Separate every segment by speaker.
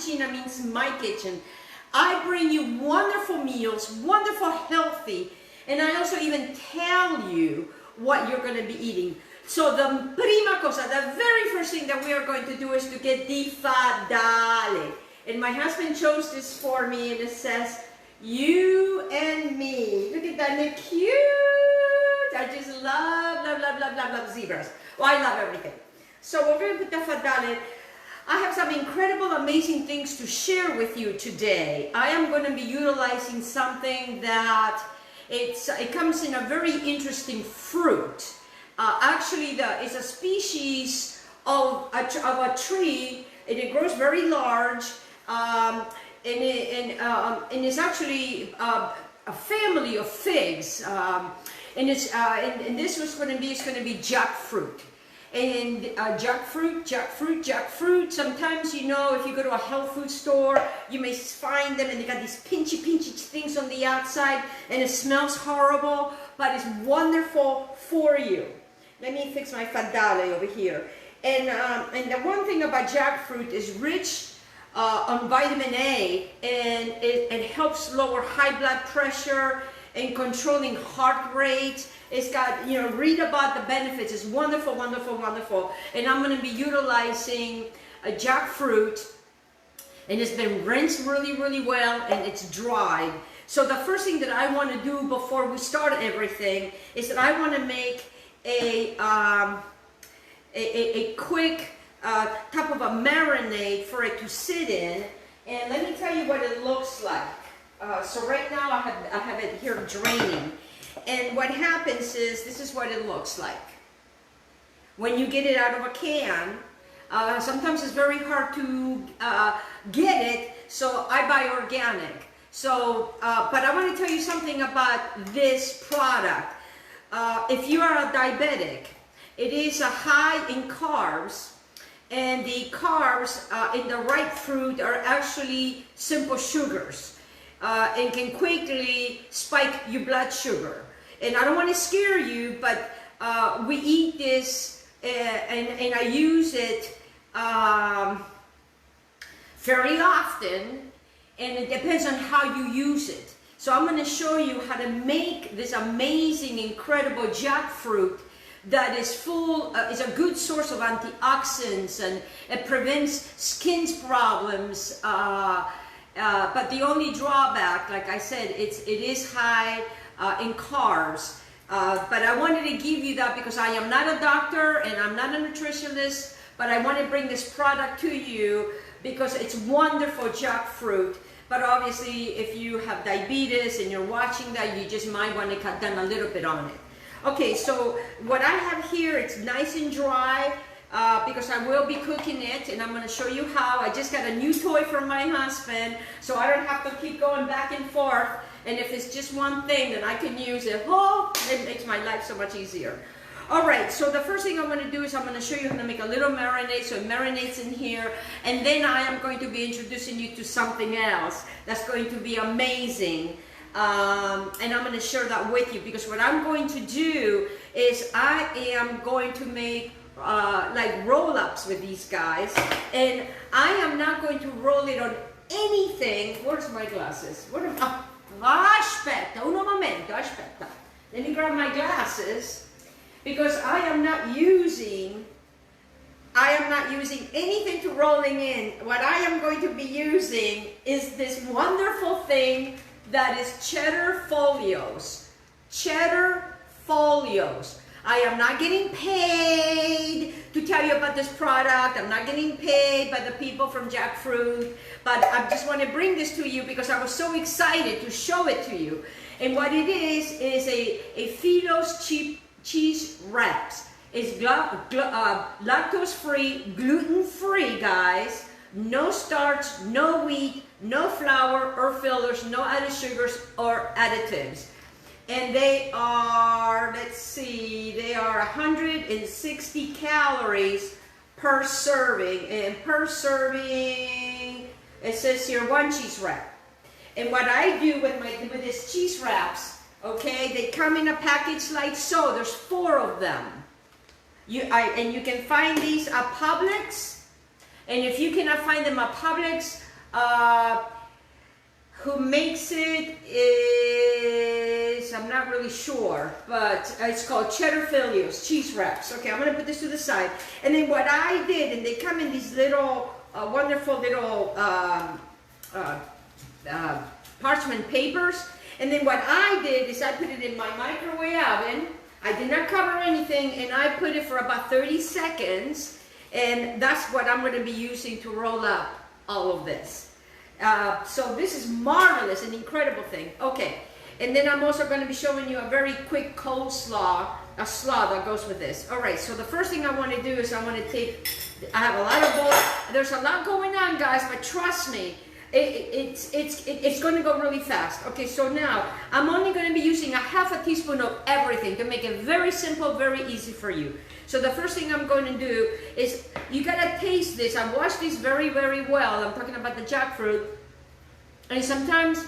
Speaker 1: cucina means my kitchen. I bring you wonderful meals, wonderful healthy, and I also even tell you what you're going to be eating. So the prima cosa, the very first thing that we are going to do is to get the fadale. And my husband chose this for me, and it says, you and me. Look at that, isn't it cute? I just love zebras. Well, I love everything. So we're going to put the fadale. I have some incredible, amazing things to share with you today. I am going to be utilizing something that it comes in a very interesting fruit. Actually, it's a species of a tree, and it grows very large, and it's actually a family of figs. And this was going to be, it's going to be jackfruit. And jackfruit. Sometimes, you know, if you go to a health food store, you may find them and they got these pinchy things on the outside, and it smells horrible, but it's wonderful for you. Let me fix my fadale over here. And the one thing about jackfruit is rich on vitamin A, and it helps lower high blood pressure and controlling heart rate. It's got, you know, read about the benefits. It's wonderful, wonderful, wonderful. And I'm going to be utilizing a jackfruit, and it's been rinsed really, really well, and it's dried. So the first thing that I want to do before we start everything is that I want to make a quick type of a marinade for it to sit in. And let me tell you what it looks like. So right now I have it here draining. And what happens is, this is what it looks like. When you get it out of a can, sometimes it's very hard to get it, so I buy organic. So, but I want to tell you something about this product. If you are a diabetic, it is a high in carbs, and the carbs in the ripe fruit are actually simple sugars, and can quickly spike your blood sugar. And I don't want to scare you, but we eat this, and I use it fairly often, and it depends on how you use it. So I'm going to show you how to make this amazing, incredible jackfruit that is full, is a good source of antioxidants, and it prevents skin problems. But the only drawback, like I said, it is high in carbs. But I wanted to give you that because I am not a doctor and I'm not a nutritionist, but I want to bring this product to you because it's wonderful jackfruit. But obviously, if you have diabetes and you're watching that, you just might want to cut down a little bit on it. Okay, so what I have here, it's nice and dry because I will be cooking it, and I'm going to show you how. I just got a new toy from my husband, so I don't have to keep going back and forth. And if it's just one thing, then I can use it. Oh, it makes my life so much easier. All right, so the first thing I'm going to do is I'm going to show you how to make a little marinade, so it marinates in here, and then I am going to be introducing you to something else that's going to be amazing, and I'm going to share that with you, because what I'm going to do is I am going to make like roll-ups with these guys, and I am not going to roll it on anything. Where's my glasses? What am aspetta, un momento, aspetta. Let me grab my glasses. Because I am not using anything to rolling in. What I am going to be using is this wonderful thing that is cheddar folios. Cheddar folios. I am not getting paid to tell you about this product. I'm not getting paid by the people from Jackfruit. But I just want to bring this to you because I was so excited to show it to you. And what it is a Fido's cheese wraps. It's lactose-free, gluten-free, guys. No starch, no wheat, no flour or fillers, no added sugars or additives. And they are, let's see, they are 160 calories per serving. And per serving, it says here, 1 cheese wrap. And what I do with these cheese wraps, okay, they come in a package like so. There's 4 of them. And you can find these at Publix. And if you cannot find them at Publix, Who makes it is, I'm not really sure, but it's called Cheddar Filios, cheese wraps. Okay, I'm gonna put this to the side. And then what I did, and they come in these little, wonderful little parchment papers. And then what I did is I put it in my microwave oven. I did not cover anything, and I put it for about 30 seconds. And that's what I'm gonna be using to roll up all of this. So this is marvelous, an incredible thing. Okay, and then I'm also going to be showing you a very quick coleslaw, a slaw that goes with this. All right, so the first thing I want to do is I want to take, I have a lot of bowls. There's a lot going on, guys, but trust me, it's going to go really fast. Okay, so now I'm only going to be using a half a teaspoon of everything to make it very simple, very easy for you. So the first thing I'm going to do is, you gotta taste this. I washed this very, very well. I'm talking about the jackfruit. And sometimes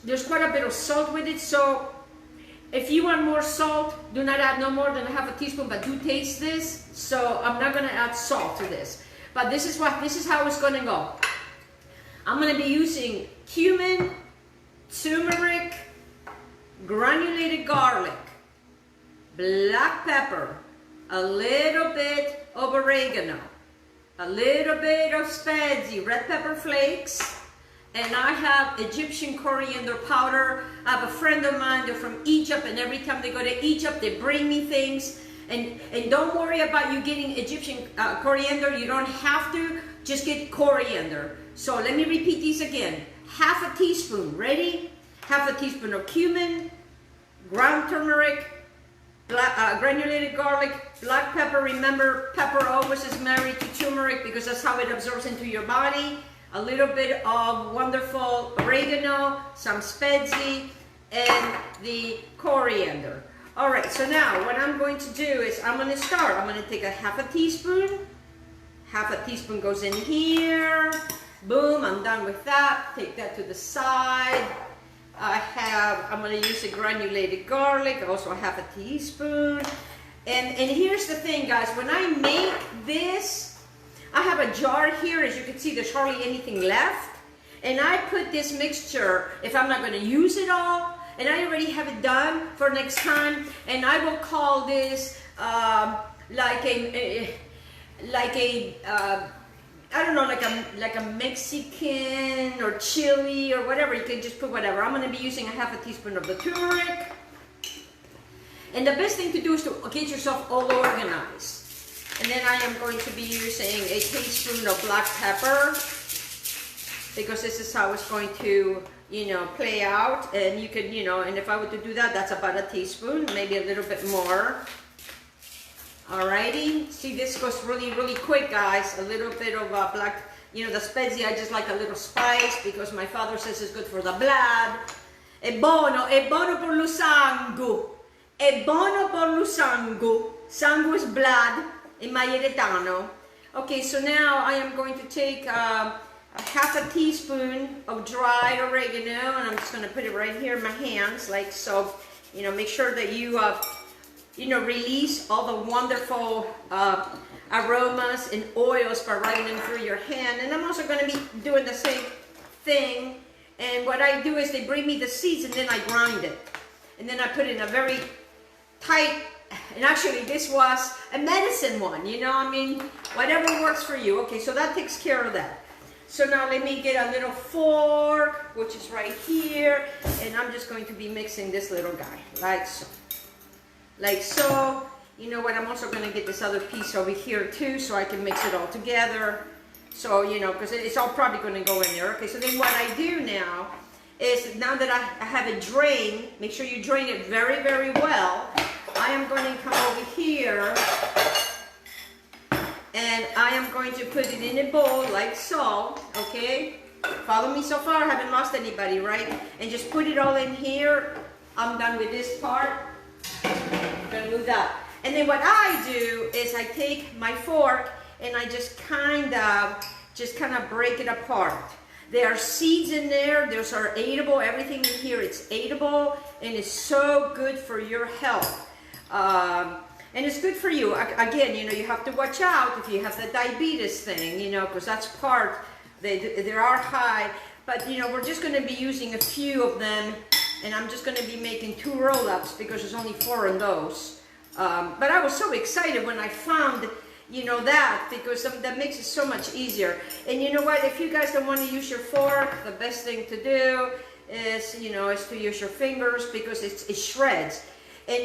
Speaker 1: there's quite a bit of salt with it. So if you want more salt, do not add no more than a half a teaspoon, but do taste this. So I'm not gonna add salt to this. But this is how it's gonna go. I'm gonna be using cumin, turmeric, granulated garlic, black pepper, a little bit of oregano, a little bit of spezie, red pepper flakes, and I have Egyptian coriander powder. I have a friend of mine, they're from Egypt, and every time they go to Egypt, they bring me things. And don't worry about you getting Egyptian coriander. You don't have to, just get coriander. So let me repeat these again. Half a teaspoon, ready? Half a teaspoon of cumin, ground turmeric, granulated garlic, black pepper. Remember, pepper always is married to turmeric because that's how it absorbs into your body. A little bit of wonderful oregano, some spezie, and the coriander. All right, so now what I'm going to do is I'm going to take a half a teaspoon. Half a teaspoon goes in here. Boom, I'm done with that. Take that to the side. I'm going to use the granulated garlic, also a half a teaspoon. And here's the thing, guys, when I make this, I have a jar here. As you can see, there's hardly anything left. And I put this mixture, if I'm not going to use it all, and I already have it done for next time, and I will call this I don't know, like a Mexican or chili or whatever. You can just put whatever. I'm going to be using a half a teaspoon of the turmeric. And the best thing to do is to get yourself all organized. And then I am going to be using a teaspoon of black pepper, because this is how it's going to, play out. And you can, and if I were to do that, that's about a teaspoon, maybe a little bit more. Alrighty, see, this goes really, really quick, guys. A little bit of black, the spezie, I just like a little spice because my father says it's good for the blood. È buono per lo sangue. È buono per lo sangue. Sangue is blood in Mayeretano. Okay, so now I am going to take a half a teaspoon of dried oregano, and I'm just going to put it right here in my hands, like so. Make sure that you release all the wonderful aromas and oils by running them through your hand. And I'm also going to be doing the same thing. And what I do is they bring me the seeds, and then I grind it. And then I put it in a very tight, and actually this was a medicine one, whatever works for you. Okay, so that takes care of that. So now let me get a little fork, which is right here, and I'm just going to be mixing this little guy, like so. Like so. You know what, I'm also going to get this other piece over here too, so I can mix it all together. So, because it's all probably going to go in there. Okay, so then what I do now is, now that I have it drained, make sure you drain it very, very well. I am going to come over here, and I am going to put it in a bowl like so, okay? Follow me so far, I haven't lost anybody, right? And just put it all in here. I'm done with this part. I'm going to move that. And then what I do is I take my fork and I just kind of break it apart. There are seeds in there. Those are edible. Everything in here, it's edible, and it's so good for your health. And it's good for you. Again, you have to watch out if you have the diabetes thing, because that's part They are high, but you know, we're just going to be using a few of them, and I'm just going to be making 2 roll-ups because there's only 4 in those. But I was so excited when I found, you know, that, because that makes it so much easier. And you know what, if you guys don't want to use your fork, the best thing to do is, you know, is to use your fingers, because it shreds. And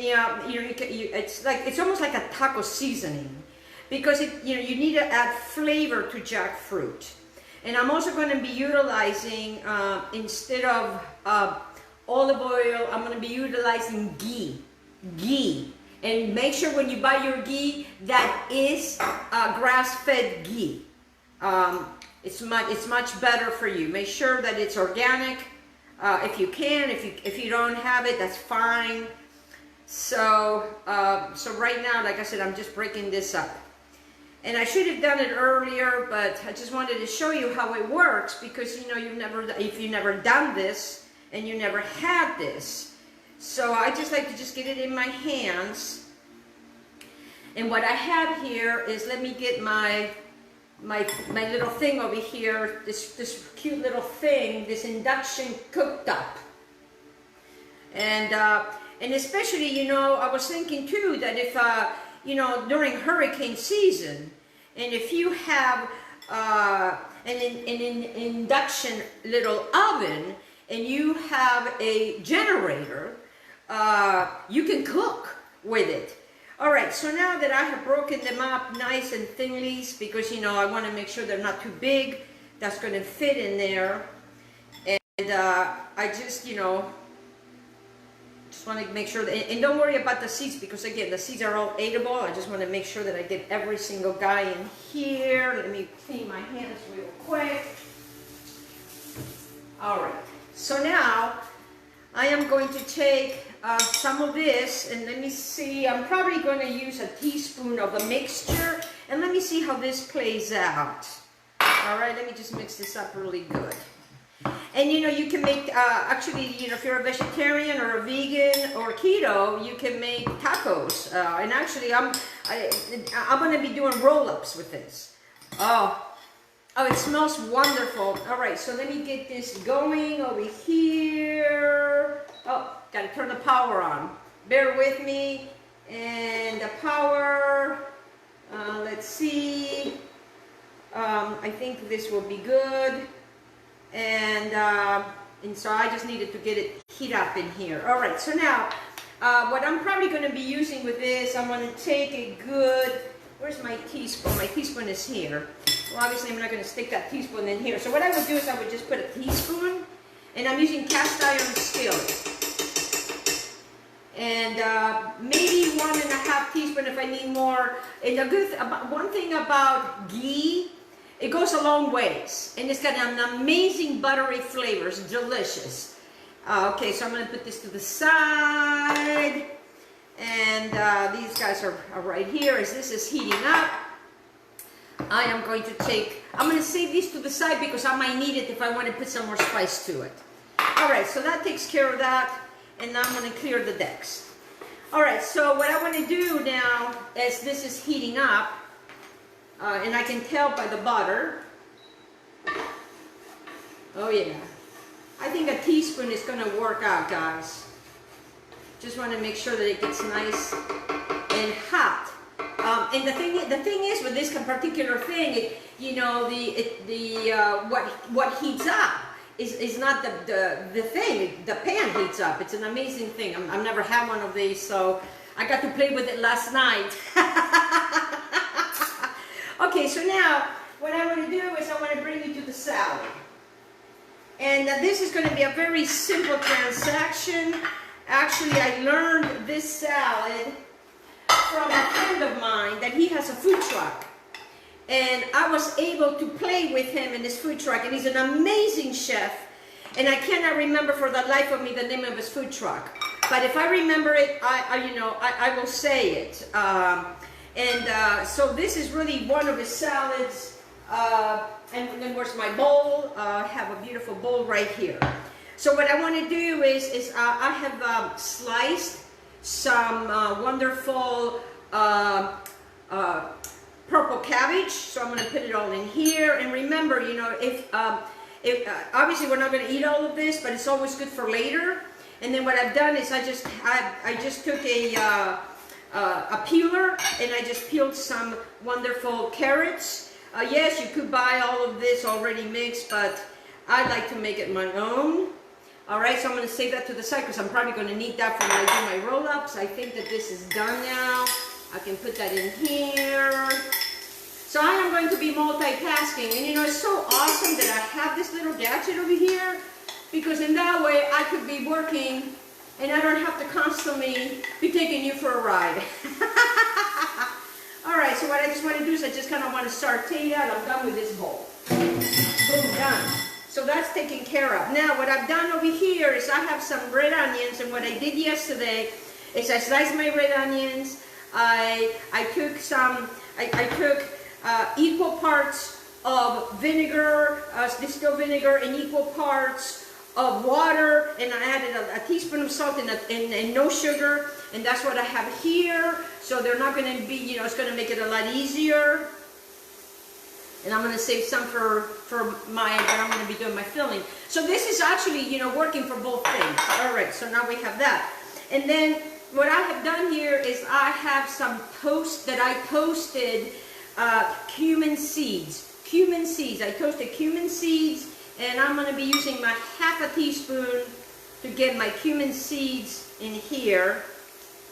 Speaker 1: it's almost like a taco seasoning, because you need to add flavor to jackfruit. And I'm also going to be utilizing, instead of olive oil, I'm going to be utilizing ghee. And make sure when you buy your ghee, that is grass-fed ghee. It's much better for you. Make sure that it's organic, if you can. If you don't have it, that's fine. So right now, like I said, I'm just breaking this up. And I should have done it earlier, but I just wanted to show you how it works, because you know, if you've never done this and you never had this. So I just like to just get it in my hands. And what I have here is, let me get my little thing over here, this cute little thing, this induction cooktop. And especially, you know, I was thinking too that if, you know, during hurricane season, and if you have an induction little oven, and you have a generator, you can cook with it. All right, so now that I have broken them up nice and thinly, because, you know, I want to make sure they're not too big, that's going to fit in there. And I just, you know, just want to make sure that, and don't worry about the seeds, because again, the seeds are all eatable. I just want to make sure that I get every single guy in here. Let me clean my hands real quick. All right, so now I am going to take some of this, and let me see, I'm probably going to use a teaspoon of the mixture, and let me see how this plays out. All right, let me just mix this up really good. And you know, you can make, actually, you know, if you're a vegetarian or a vegan or keto, you can make tacos. And actually, I'm going to be doing roll-ups with this. Oh, it smells wonderful. All right, so let me get this going over here. Oh, got to turn the power on. Bear with me. And the power, let's see. I think this will be good. And so I just needed to get it heat up in here. All right, so now what I'm probably going to be using with this, I'm going to take a good, where's my teaspoon? My teaspoon is here. Well, obviously I'm not going to stick that teaspoon in here. So what I would do is I would just put a teaspoon, and I'm using cast iron skillet. And maybe 1.5 teaspoons if I need more. And one thing about ghee, it goes a long ways, and it's got an amazing buttery flavor. It's delicious. Okay, so I'm going to put this to the side, and these guys are right here. As this is heating up, I am going to take, I'm going to save these to the side because I might need it if I want to put some more spice to it. All right, so that takes care of that, and now I'm going to clear the decks. All right, so what I want to do now, as this is heating up, and I can tell by the butter. Oh yeah. I think a teaspoon is going to work out, guys. Just want to make sure that it gets nice and hot. And the thing is with this particular thing, you know, what heats up is not the thing. The pan heats up. It's an amazing thing. I've never had one of these, so I got to play with it last night. Okay, so now what I want to do is I want to bring you to the salad. And this is going to be a very simple transaction. Actually, I learned this salad from a friend of mine that he has a food truck. And I was able to play with him in his food truck. And he's an amazing chef. And I cannot remember for the life of me the name of his food truck. But if I remember it, I will say it. So this is really one of his salads. And then where's my bowl? I have a beautiful bowl right here. So what I want to do is I have sliced some wonderful purple cabbage, so I'm going to put it all in here. And remember, you know, if obviously we're not going to eat all of this, but it's always good for later. And then what I've done is I just took a peeler and I just peeled some wonderful carrots. Yes, you could buy all of this already mixed, but I like to make it my own. All right, so I'm going to save that to the side because I'm probably going to need that for when I do my roll-ups. I think that this is done now. I can put that in here. So I am going to be multitasking, and you know, it's so awesome that I have this little gadget over here, because in that way I could be working and I don't have to constantly be taking you for a ride. All right, so what I just want to do is I just kind of want to saute that. I'm done with this bowl. Boom, done. So that's taken care of. Now what I've done over here is I have some red onions, and what I did yesterday is I sliced my red onions. I took equal parts of vinegar, distilled vinegar, and equal parts of water, and I added a teaspoon of salt and no sugar, and that's what I have here. So they're not going to be, you know, it's going to make it a lot easier. And I'm going to save some for what I'm going to be doing my filling. So this is actually, you know, working for both things. All right, so now we have that. And then what I have done here is I have some I toasted cumin seeds. Cumin seeds. I toasted cumin seeds, and I'm going to be using my half a teaspoon to get my cumin seeds in here.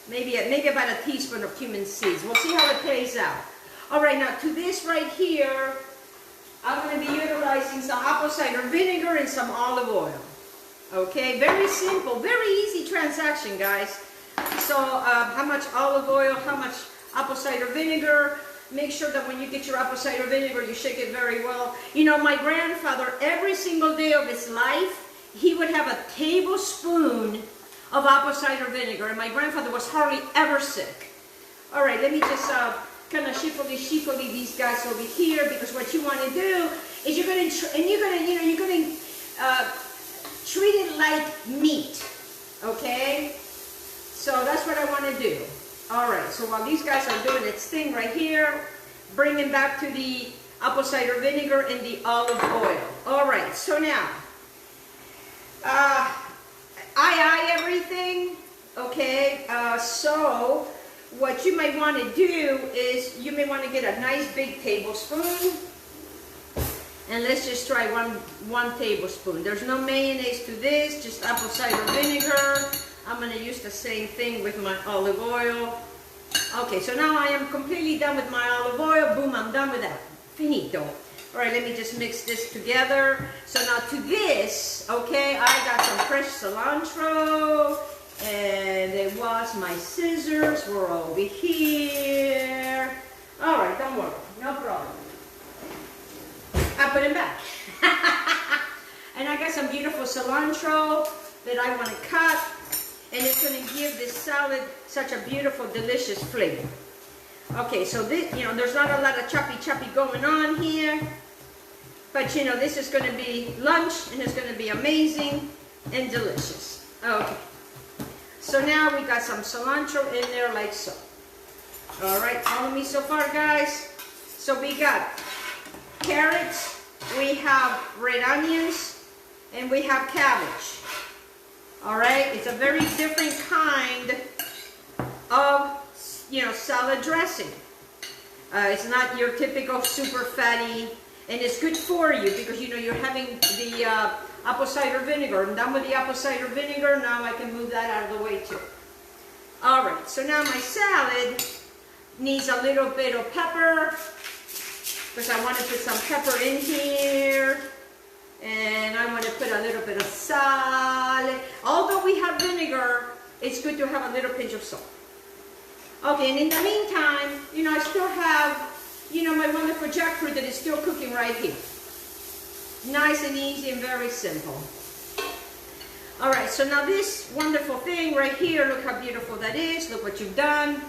Speaker 1: Maybe about a teaspoon of cumin seeds. We'll see how it plays out. All right, now to this right here, I'm going to be utilizing some apple cider vinegar and some olive oil. Okay, very simple, very easy transaction, guys. So how much olive oil, how much apple cider vinegar. Make sure that when you get your apple cider vinegar, you shake it very well. You know, my grandfather, every single day of his life, he would have a tablespoon of apple cider vinegar, and my grandfather was hardly ever sick. All right, let me just kind of shippily these guys over here, because what you want to do is you're going to treat it like meat, okay? So that's what I want to do. All right, so while these guys are doing its thing right here, bring it back to the apple cider vinegar and the olive oil. All right, so now, I eye everything, okay? So what you may want to do is you may want to get a nice big tablespoon, and let's just try one tablespoon. There's no mayonnaise to this, just apple cider vinegar. I'm going to use the same thing with my olive oil. Okay, so now I am completely done with my olive oil. Boom, I'm done with that. Finito. All right, let me just mix this together. So now to this, okay, I got some fresh cilantro, and it was my scissors were over here. All right, don't worry, no problem. I put it back. And I got some beautiful cilantro that I want to cut. And it's going to give this salad such a beautiful, delicious flavor. Okay, so this, you know, there's not a lot of choppy going on here. But, you know, this is going to be lunch, and it's going to be amazing and delicious. Okay. So now we got some cilantro in there like so. All right, follow me so far, guys. So we got carrots, we have red onions, and we have cabbage. All right, it's a very different kind of, you know, salad dressing. It's not your typical super fatty, and it's good for you because, you know, you're having the apple cider vinegar. I'm done with the apple cider vinegar. Now I can move that out of the way too. All right, so now my salad needs a little bit of pepper because I want to put some pepper in here. And I want to put a little bit of salt. Although we have vinegar, it's good to have a little pinch of salt. Okay, and in the meantime, you know, I still have, you know, my wonderful jackfruit that is still cooking right here. Nice and easy and very simple. All right, so now this wonderful thing right here, look how beautiful that is. Look what you've done.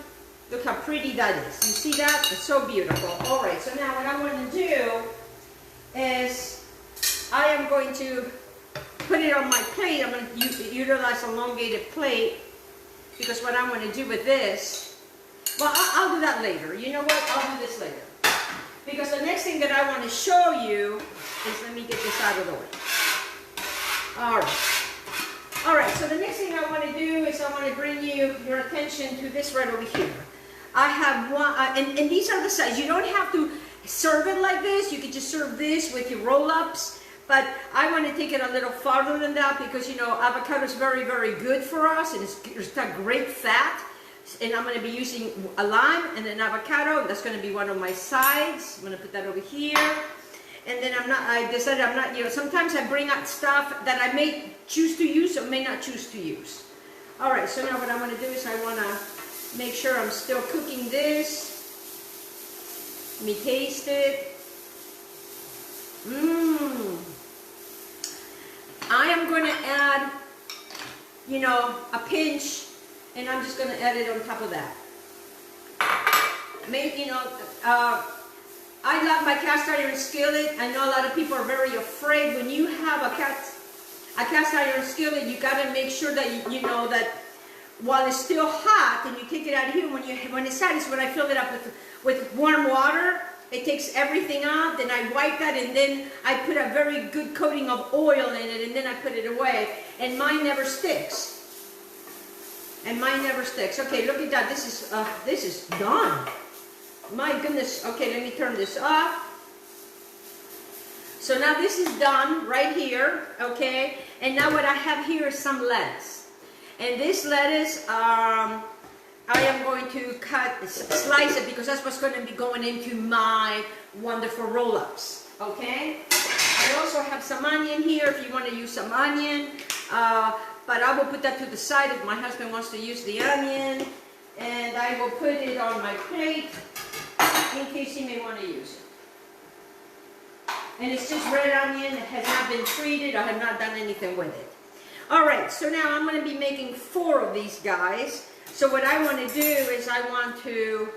Speaker 1: Look how pretty that is. You see that? It's so beautiful. All right, so now what I want to do is I am going to put it on my plate. I'm going to utilize a elongated plate because what I'm going to do with this, well, I'll do that later. You know what? I'll do this later. because the next thing that I want to show you is, let me get this out of the way. All right, so the next thing I want to do is I want to bring your attention to this right over here. I have one, and these are the size. You don't have to serve it like this. You can just serve this with your roll-ups. But I want to take it a little farther than that because, you know, avocado is very, very good for us, and it's got great fat. And I'm going to be using a lime and an avocado. That's going to be one of my sides. I'm going to put that over here. And then I decided I'm not, you know, sometimes I bring out stuff that I may choose to use or may not choose to use. All right, so now what I'm going to do is I want to make sure I'm still cooking this. Let me taste it. I am going to add, you know, a pinch, and I'm just going to add it on top of that. Maybe, you know, I love my cast iron skillet. I know a lot of people are very afraid. When you have a cast iron skillet, you got to make sure that you know that while it's still hot, and you take it out here, when it's hot is when I fill it up with warm water. It takes everything out, then I wipe that, and then I put a very good coating of oil in it, and then I put it away, and mine never sticks. Okay, look at that. This is done. My goodness. Okay, let me turn this off. So now this is done right here. Okay, and now what I have here is some lettuce, and this lettuce, I am going to slice it because that's what's going to be going into my wonderful roll-ups, okay? I also have some onion here if you want to use some onion, but I will put that to the side if my husband wants to use the onion, and I will put it on my plate in case he may want to use it. And it's just red onion. It has not been treated. I have not done anything with it. All right, so now I'm going to be making 4 of these guys. So what I want to do is I want to,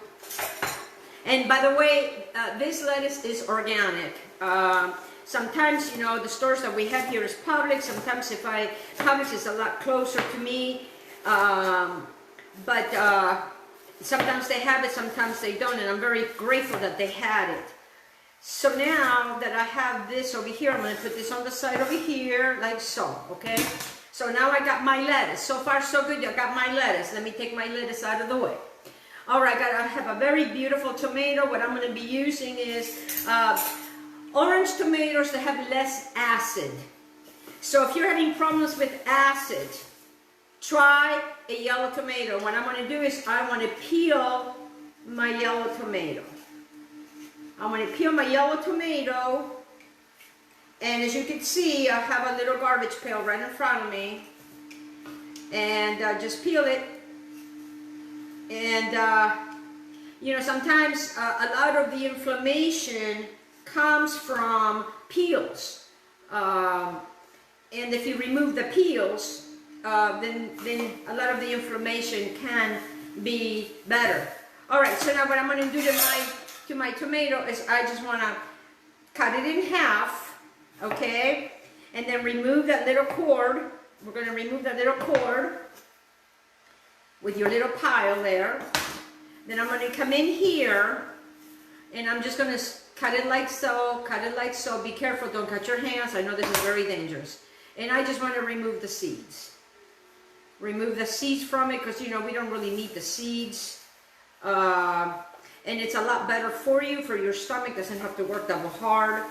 Speaker 1: and by the way, this lettuce is organic. Sometimes, you know, the stores that we have here is Publix. Sometimes Publix is a lot closer to me. But sometimes they have it, sometimes they don't. And I'm very grateful that they had it. So now that I have this over here, I'm going to put this on the side over here, like so, okay? So now I got my lettuce. So far, so good. I got my lettuce. Let me take my lettuce out of the way. All right, I have a very beautiful tomato. What I'm going to be using is orange tomatoes that have less acid. So if you're having problems with acid, try a yellow tomato. What I'm going to do is I want to peel my yellow tomato. I'm going to peel my yellow tomato. And as you can see, I have a little garbage pail right in front of me. And just peel it. And, you know, sometimes a lot of the inflammation comes from peels. And if you remove the peels, then a lot of the inflammation can be better. All right, so now what I'm going to do to my tomato is I just want to cut it in half. Okay, and then remove that little cord. We're going to remove that little cord with your little pile there. Then I'm going to come in here, and I'm just going to cut it like so, cut it like so. Be careful, don't cut your hands. I know this is very dangerous. And I just want to remove the seeds. Remove the seeds from it because, you know, we don't really need the seeds. And it's a lot better for you, for your stomach. Doesn't have to work double hard.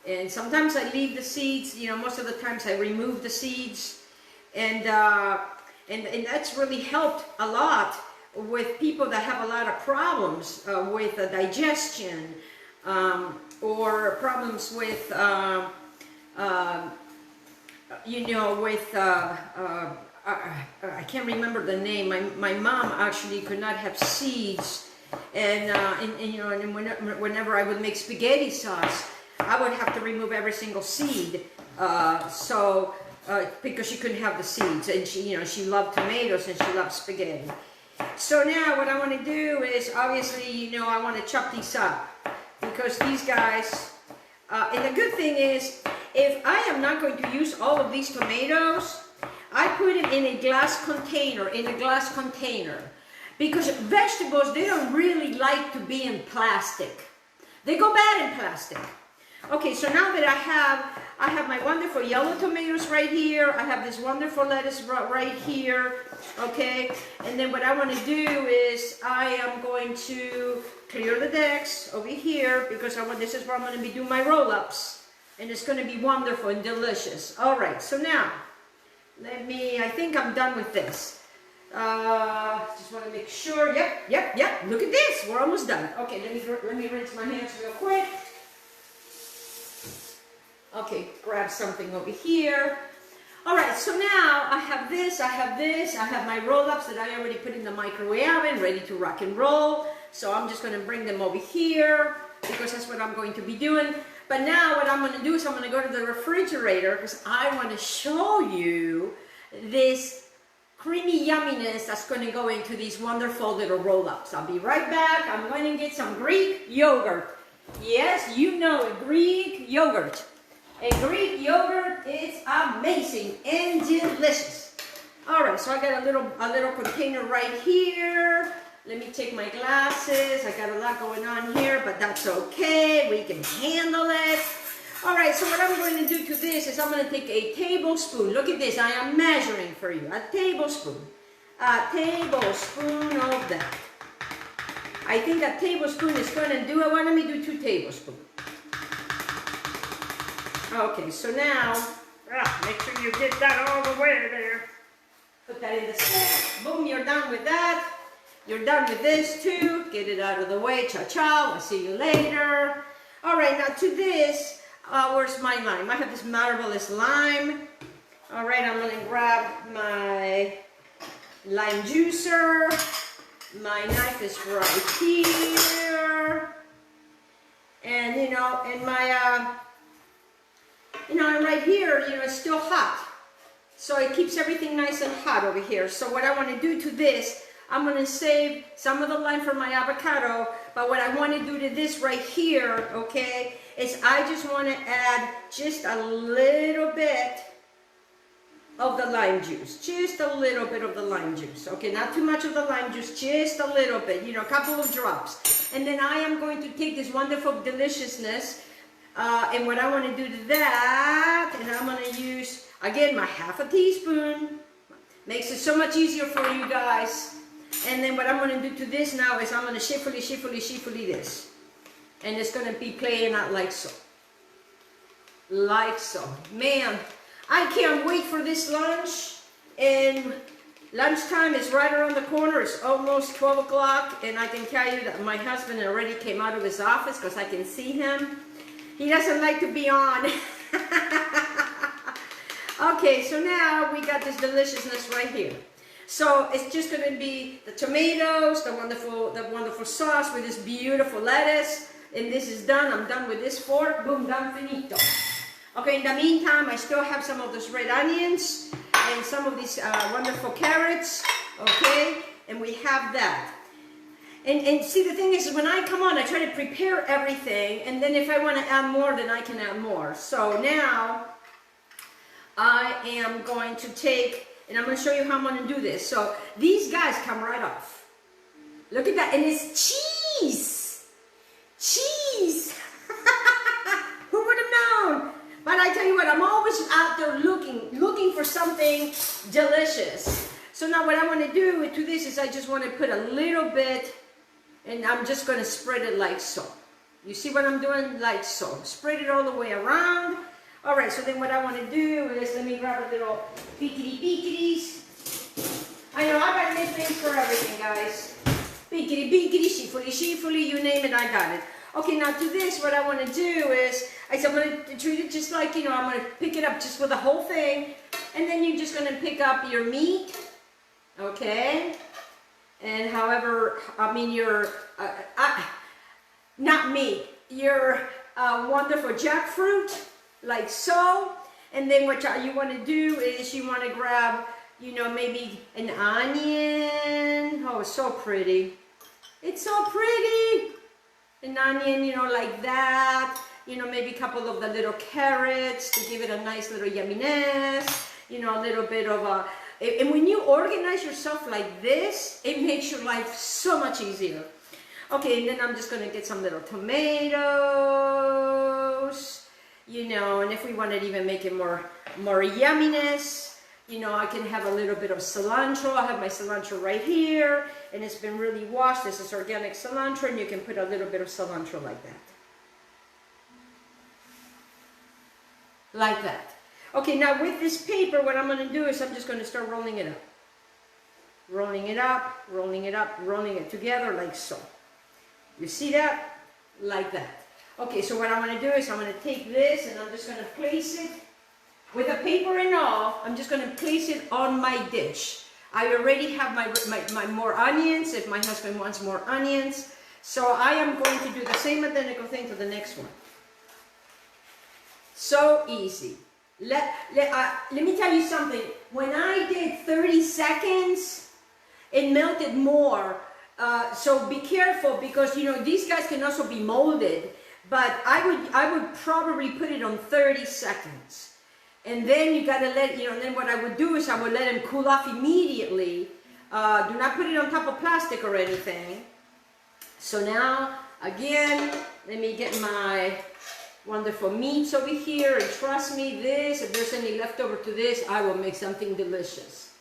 Speaker 1: And sometimes I leave the seeds, you know, most of the times I remove the seeds. And that's really helped a lot with people that have a lot of problems with digestion or problems with, you know, with, I can't remember the name. My mom actually could not have seeds. And you know, and whenever I would make spaghetti sauce, I would have to remove every single seed, because she couldn't have the seeds, and she, you know, she loved tomatoes and she loved spaghetti. So now what I want to do is, obviously, you know, I want to chop these up because these guys. And the good thing is, if I am not going to use all of these tomatoes, I put it in a glass container. Because vegetables, they don't really like to be in plastic. They go bad in plastic. Okay, so now that I have my wonderful yellow tomatoes right here. I have this wonderful lettuce right here. Okay, and then what I want to do is I am going to clear the decks over here because this is where I'm going to be doing my roll-ups, and it's going to be wonderful and delicious. All right, so now I think I'm done with this. Just want to make sure. Yep. Look at this. We're almost done. Okay, let me rinse my hands real quick. Okay, grab something over here. All right, so now I have this, I have my roll-ups that I already put in the microwave oven, ready to rock and roll. So I'm just gonna bring them over here because that's what I'm going to be doing. But now what I'm gonna do is I'm gonna go to the refrigerator because I wanna show you this creamy yumminess that's gonna go into these wonderful little roll-ups. I'll be right back. I'm going to get some Greek yogurt. Yes, you know it, Greek yogurt. A Greek yogurt is amazing and delicious. All right, so I got a little container right here. Let me take my glasses. I got a lot going on here, but that's okay. We can handle it. All right, so what I'm going to do to this is I'm going to take a tablespoon. Look at this. I am measuring for you. A tablespoon of that. I think a tablespoon is going to do it. Why don't we do 2 tablespoons? Okay, so now, make sure you get that all the way there. Put that in the sink. Boom, you're done with that. You're done with this too. Get it out of the way. Ciao. I'll see you later. All right, now to this, where's my lime? I have this marvelous lime. All right, I'm going to grab my lime juicer. My knife is right here. And, and right here, it's still hot. So it keeps everything nice and hot over here. So what I want to do to this, I'm going to save some of the lime for my avocado. But what I want to do to this right here, okay, is I just want to add just a little bit of the lime juice. Just a little bit of the lime juice. Okay, not too much of the lime juice, just a little bit, a couple of drops. And then I am going to take this wonderful deliciousness and what I want to do to that, and I'm going to use, again, my half a teaspoon. Makes it so much easier for you guys. And then what I'm going to do to this now is I'm going to shiftly this. And it's going to be playing out like so. Like so. Man, I can't wait for this lunch. And lunchtime is right around the corner. It's almost 12 o'clock. And I can tell you that my husband already came out of his office because I can see him. He doesn't like to be on. Okay, so now we got this deliciousness right here. So it's just going to be the tomatoes, the wonderful sauce with this beautiful lettuce. And this is done. I'm done with this fork. Boom, done, finito. Okay, in the meantime, I still have some of those red onions and some of these wonderful carrots. Okay, and we have that. And see, the thing is, when I come on, I try to prepare everything, and then if I want to add more, then I can add more. So now, I am going to take, and I'm going to show you how I'm going to do this. So, these guys come right off. Look at that, and it's cheese! Cheese! Who would have known? But I tell you what, I'm always out there looking for something delicious. So now what I want to do to this is I just want to put a little bit, and I'm just going to spread it like so. You see what I'm doing? Like so. Spread it all the way around. All right, so then what I want to do is, let me grab a little pickety-picketies. I know, I got nicknames for everything, guys. Pickety-pickety, shifuli, you name it, I got it. Okay, now to this, what I want to do is, I'm going to treat it just like, I'm going to pick it up just with the whole thing. And then you're just going to pick up your meat. Okay? And however, your, not meat, your wonderful jackfruit, like so. And then what you want to do is you want to grab, maybe an onion. Oh, it's so pretty. It's so pretty. An onion, like that. Maybe a couple of the little carrots to give it a nice little yumminess. A little bit of a... And when you organize yourself like this, it makes your life so much easier. Okay, and then I'm just gonna get some little tomatoes, you know, and if we wanted to even make it more yumminess, you know, I can have a little bit of cilantro. I have my cilantro right here, and it's been really washed. This is organic cilantro, and you can put a little bit of cilantro like that. Like that. Okay, now with this paper, what I'm going to do is I'm just going to start rolling it up. Rolling it up, rolling it up, rolling it together like so. You see that? Like that. Okay, so what I'm going to do is I'm going to take this and I'm just going to place it with the paper and all. I'm just going to place it on my dish. I already have my more onions if my husband wants more onions. So I am going to do the same identical thing to the next one. So easy. Let me tell you something. When I did 30 seconds, it melted more. So be careful because, you know, these guys can also be molded. But I would probably put it on 30 seconds. And then you gotta let, you know, then what I would do is I would let them cool off immediately. Do not put it on top of plastic or anything. So now, again, let me get my wonderful meats over here, and trust me, this, if there's any leftover to this, I will make something delicious.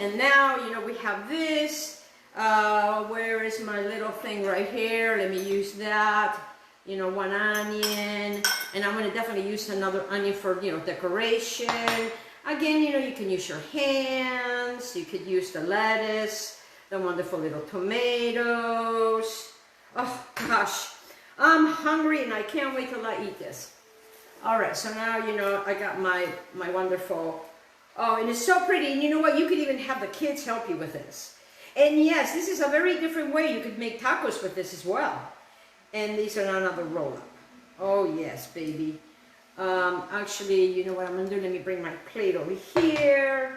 Speaker 1: And now, you know, we have this. Where is my little thing right here? Let me use that. You know, one onion, and I'm going to definitely use another onion for, you know, decoration. Again, you know, you can use your hands, you could use the lettuce, the wonderful little tomatoes. Oh gosh, I'm hungry and I can't wait till I eat this. All right, so now, you know, I got my wonderful, oh, and it's so pretty. And you know what, you could even have the kids help you with this. And yes, this is a very different way. You could make tacos with this as well. And these are another roll-up. Oh yes, baby. Actually, you know what I'm gonna do? Let me bring my plate over here.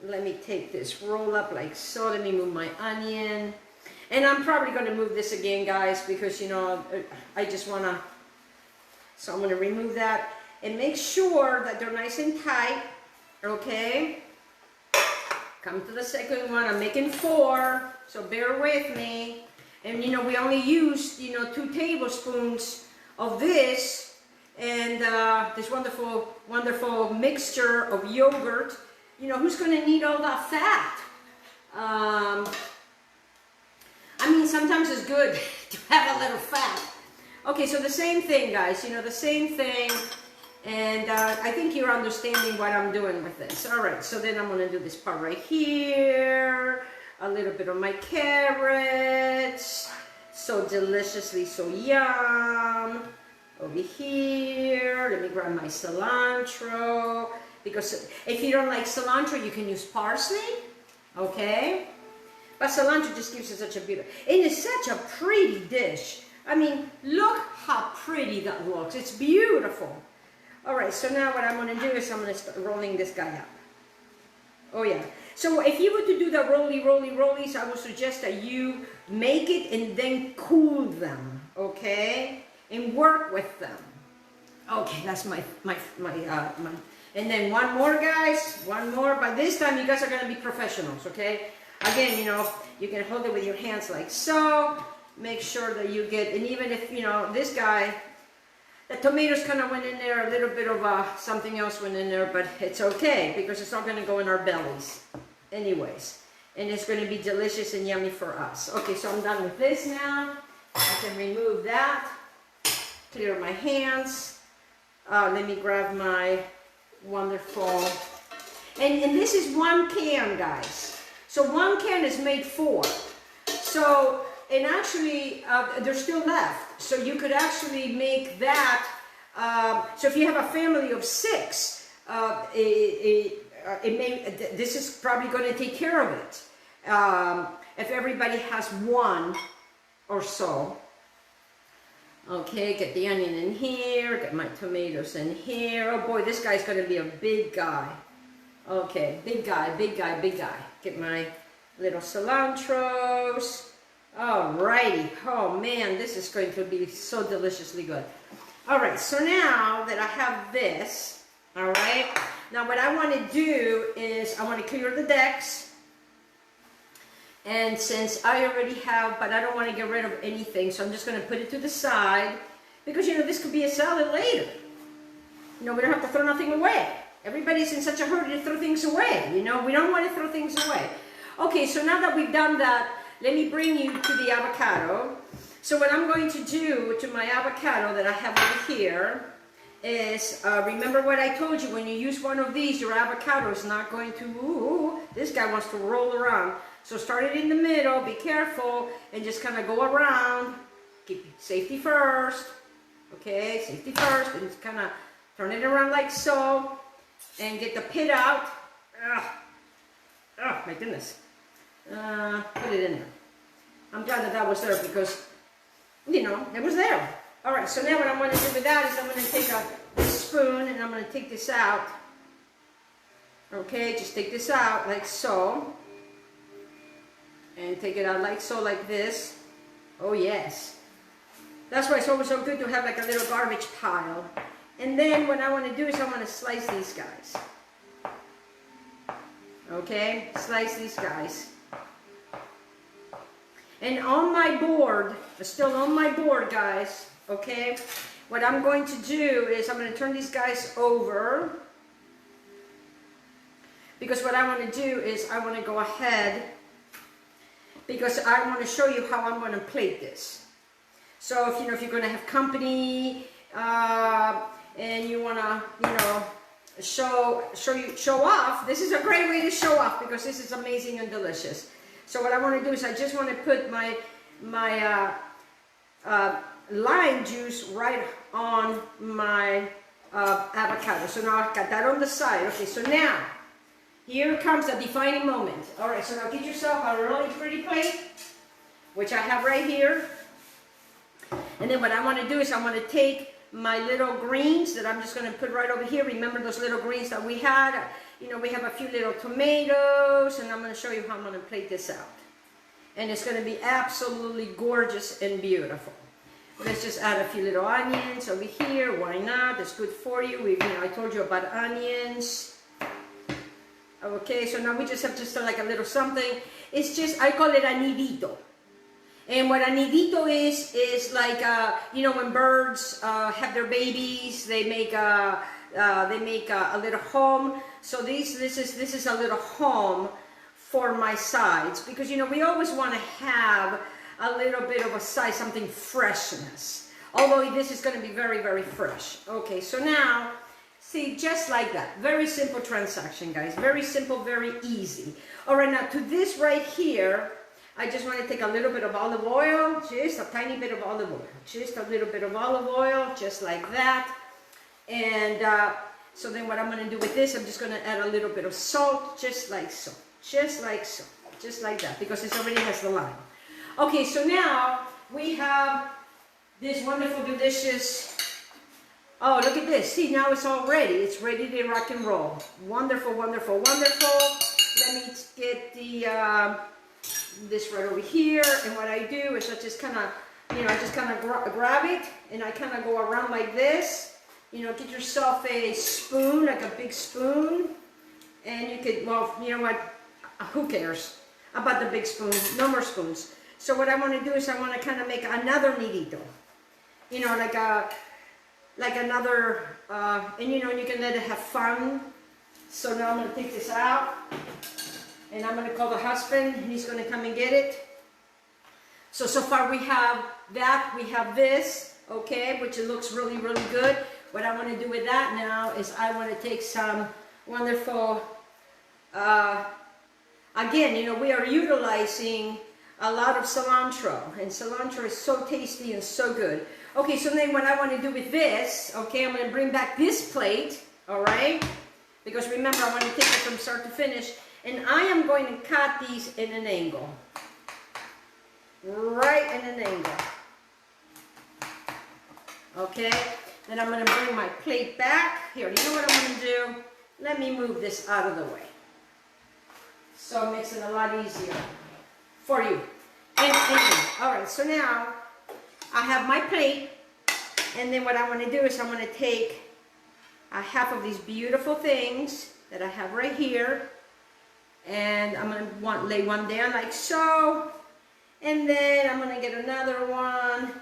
Speaker 1: Let me take this roll-up like so. Let me move my onion. And I'm probably gonna move this again, guys, because, you know, I just wanna, so I'm gonna remove that. And make sure that they're nice and tight, okay? Come to the second one. I'm making 4, so bear with me. And, you know, we only used, you know, 2 tablespoons of this and this wonderful, wonderful mixture of yogurt. You know, who's going to need all that fat? I mean, sometimes it's good to have a little fat. Okay, so the same thing, guys, you know, the same thing. And I think you're understanding what I'm doing with this. All right, so then I'm going to do this part right here. A little bit of my carrots, so deliciously, so yum. Over here, let me grab my cilantro, because if you don't like cilantro, you can use parsley, okay? But cilantro just gives it such a beautiful, and it's such a pretty dish. I mean, look how pretty that looks. It's beautiful. All right, so now what I'm going to do is I'm going to start rolling this guy up. Oh yeah. So if you were to do the rollies, I would suggest that you make it and then cool them, okay? And work with them. Okay, that's my and then one more, guys, one more. By this time, you guys are gonna be professionals, okay? Again, you know, you can hold it with your hands like so. Make sure that you get, and even if, you know, this guy, the tomatoes kind of went in there, a little bit of something else went in there, but it's okay because it's all going to go in our bellies anyways. And it's going to be delicious and yummy for us. Okay, so I'm done with this now. I can remove that, clear my hands. Let me grab my wonderful, and this is 1 can, guys. So 1 can is made 4. So, and actually, there's still left. So you could actually make that. So if you have a family of 6, this is probably going to take care of it. If everybody has 1 or so. Okay, get the onion in here, get my tomatoes in here. Oh boy, this guy's going to be a big guy. Okay, big guy, big guy, big guy. Get my little cilantros. Alrighty. Oh man, this is going to be so deliciously good. Alright, so now that I have this, alright, now what I want to do is I want to clear the decks. And since I already have, but I don't want to get rid of anything, so I'm just going to put it to the side, because you know, this could be a salad later. You know, we don't have to throw nothing away. Everybody's in such a hurry to throw things away, you know, we don't want to throw things away. Okay, so now that we've done that, let me bring you to the avocado. So what I'm going to do to my avocado that I have over here is, remember what I told you, when you use one of these, your avocado is not going to, ooh, this guy wants to roll around. So start it in the middle, be careful, and just kind of go around. Keep safety first, okay, safety first, and just kind of turn it around like so, and get the pit out. Oh my goodness. Put it in there. I'm glad that that was there because, you know, it was there. All right, so now what I'm going to do with that is I'm going to take a spoon and I'm going to take this out. Okay, just take this out like so. And take it out like so, like this. Oh yes. That's why it's always so good to have like a little garbage pile. And then what I want to do is I want to slice these guys. Okay, slice these guys. And on my board, still on my board, guys, okay, what I'm going to do is I'm going to turn these guys over, because what I want to do is I want to go ahead, because I want to show you how I'm going to plate this. So if you know, if you're going to have company and you want to, you know, show off, this is a great way to show off, because this is amazing and delicious. So what I want to do is I just want to put my lime juice right on my avocado. So now I've got that on the side. Okay, so now here comes the defining moment. All right, so now get yourself a really pretty plate, which I have right here. And then what I want to do is I want to take my little greens that I'm just going to put right over here. Remember those little greens that we had? You know, we have a few little tomatoes, and I'm going to show you how I'm going to plate this out. And it's going to be absolutely gorgeous and beautiful. Let's just add a few little onions over here. Why not? It's good for you. You know, I told you about onions. Okay, so now we just have just like a little something. It's just, I call it a nidito. And what a nidito is like, you know, when birds have their babies, they make a little home. So this is a little home for my sides, because you know, we always want to have a little bit of a side, something freshness. Although this is going to be very, very fresh. Okay, so now, see, just like that. Very simple transaction, guys. Very simple, very easy. All right, now to this right here, I just want to take a little bit of olive oil, just a tiny bit of olive oil. Just a little bit of olive oil, just like that. And so then what I'm going to do with this, I'm just going to add a little bit of salt, just like so. Just like so. Just like that, because it already has the lime. Okay, so now we have this wonderful, delicious, oh, look at this. See, now it's all ready. It's ready to rock and roll. Wonderful, wonderful, wonderful. Let me get the, this right over here. And what I do is I just kind of, you know, I just kind of grab it and I kind of go around like this. You know, get yourself a spoon, like a big spoon. And you could, well, you know what, who cares about the big spoon? No more spoons. So what I want to do is I want to kind of make another nidito. You know, like another, and you know, you can let it have fun. So now I'm going to take this out. And I'm going to call the husband, and he's going to come and get it. So far we have that, we have this, okay, which it looks really, really good. What I want to do with that now is I want to take some wonderful, again, you know, we are utilizing a lot of cilantro, and cilantro is so tasty and so good. Okay, so then what I want to do with this, okay, I'm going to bring back this plate, all right, because remember, I want to take it from start to finish, and I am going to cut these in an angle, right in an angle, okay. Then I'm going to bring my plate back. Here, you know what I'm going to do? Let me move this out of the way. So it makes it a lot easier for you. And all right, so now I have my plate. And then what I want to do is I'm going to take a half of these beautiful things that I have right here. And I'm gonna lay one down like so. And then I'm gonna get another one.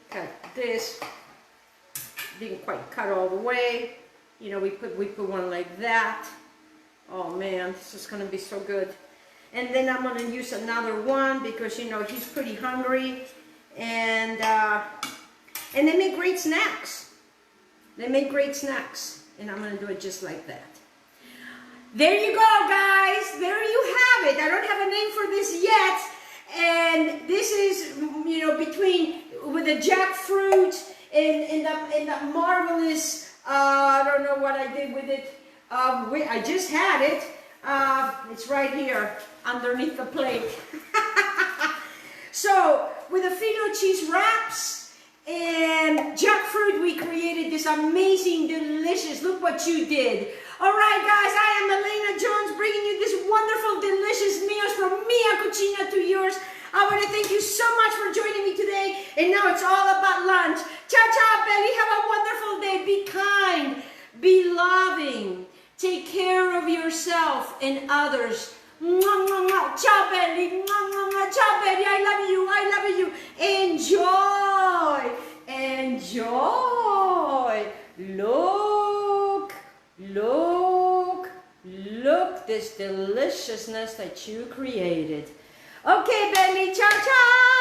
Speaker 1: Cut this. Didn't quite cut all the way. You know, we put one like that. Oh man, this is gonna be so good. And then I'm gonna use another one because you know he's pretty hungry. And they make great snacks. They make great snacks. And I'm gonna do it just like that. There you go, guys. There you have it. I don't have a name for this yet. And this is, you know, with the jackfruit and the marvelous, I don't know what I did with it. I just had it. It's right here underneath the plate. So, with the fino cheese wraps and jackfruit, we created this amazing, delicious, look what you did. All right, guys, I am Elena Jones bringing you this wonderful, delicious meals from Mia Cucina to yours. I want to thank you so much for joining me today. And now it's all about lunch. Ciao, ciao, Belly. Have a wonderful day. Be kind. Be loving. Take care of yourself and others. Mwah, mwah, mwah. Ciao, Belly. Mwah, mwah, mwah. Ciao, Belly. I love you. I love you. Enjoy. Enjoy. Look. Look. Look this deliciousness that you created. Okay, Belly. Ciao, ciao.